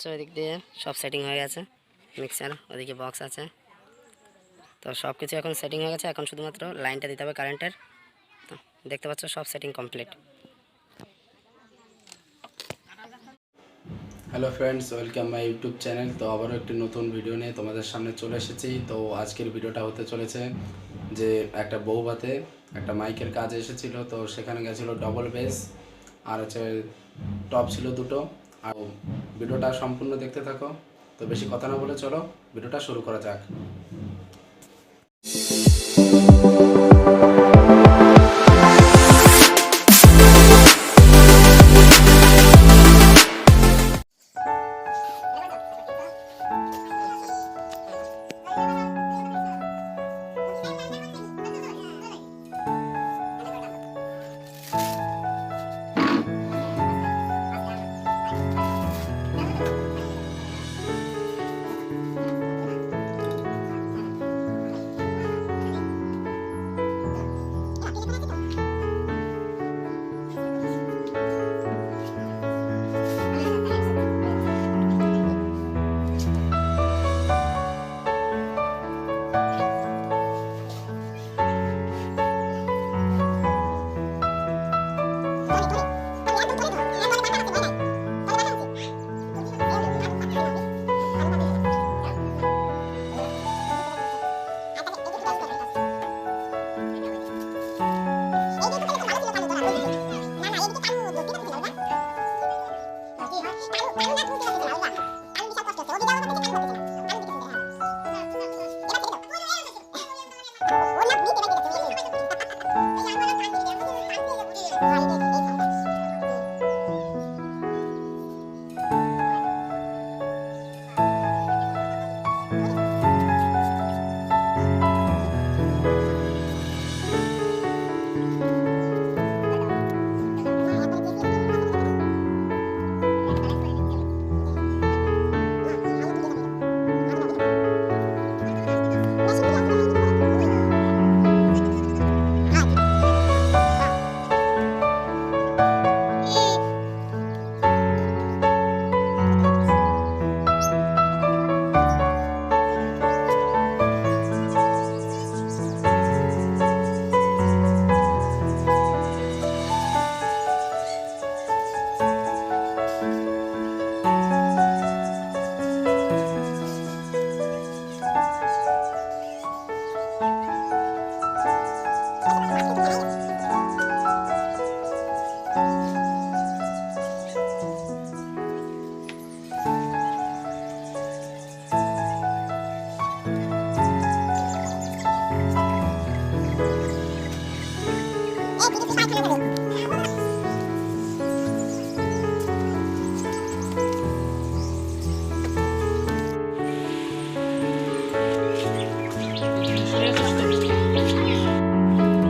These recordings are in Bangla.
পাচ্ছ এদিক দিয়ে সব সেটিং হয়ে গেছে। মিক্সার ওদিকে বক্স আছে, তো সব কিছু এখন সেটিং হয়ে গেছে। এখন শুধুমাত্র লাইনটা দিতে হবে কারেন্টের। তো দেখতে পাচ্ছ সব setting complete. Hello friends, welcome my YouTube channel. তো আবারও একটি নতুন ভিডিও নিয়ে তোমাদের সামনে চলে এসেছি। তো আজকের ভিডিওটা হতে চলেছে যে একটা বউভাতে একটা মাইকের কাজ এসেছিল, তো সেখানে গেছিলো ডবল বেস আর হচ্ছে টপ ছিল দুটো। আর ভিডিওটা সম্পূর্ণ দেখতে থাকো। তো বেশি কথা না বলে চলো ভিডিওটা শুরু করা যাক।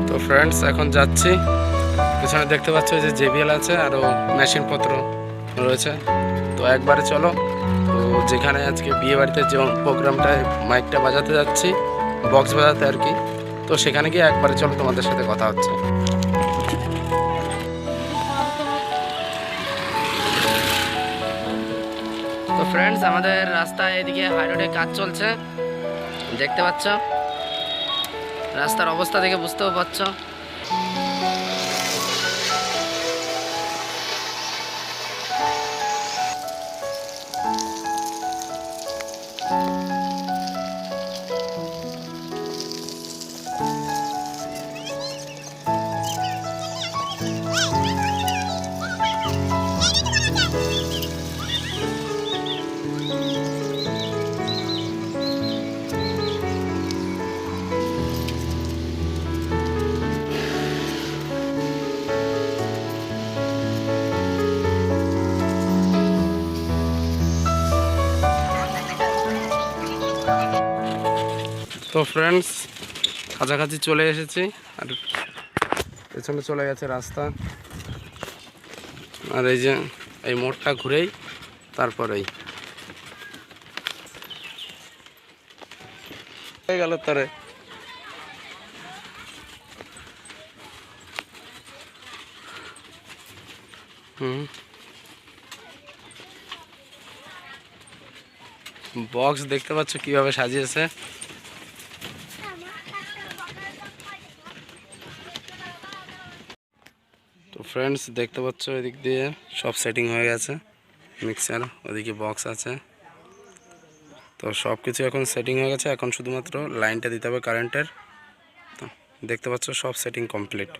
তো ফ্রেন্ডস, এখন যাচ্ছি। পেছনে দেখতে পাচ্ছ যে জেবিএল আছে, আরও মেশিনপত্র রয়েছে। তো একবারে চলো। তো যেখানে আজকে বিয়ে বাড়িতে যে প্রোগ্রামটায় মাইকটা বাজাতে যাচ্ছি, বক্স বাজাতে আর কি, তো সেখানে গিয়ে একবারে চলো, তোমাদের সাথে কথা হচ্ছে। তো ফ্রেন্ডস, আমাদের রাস্তায় এদিকে হাই রোডে কাজ চলছে, দেখতে পাচ্ছ। রাস্তার অবস্থা দেখে বুঝতেও পারছো। তো ফ্রেন্ডস, কাছাকাছি চলে এসেছি, আর পেছনে চলে গেছে রাস্তা। আর এই যে এই মোড়টা ঘুরেই তারপরেই হয়ে গেল তারে। বক্স দেখতে পাচ্ছ কিভাবে সাজিয়েছে। তো ফ্রেন্ডস দেখতে পাচ্ছ এদিক দিয়ে সব সেটিং হয়ে গেছে, মিক্সার ওদিকে বক্স আছে। তো সব কিছু এখন সেটিং হয়ে গেছে, এখন শুধুমাত্র লাইনটা দিতে হবে কারেন্টের। তো দেখতে পাচ্ছ সব সেটিং কমপ্লিট।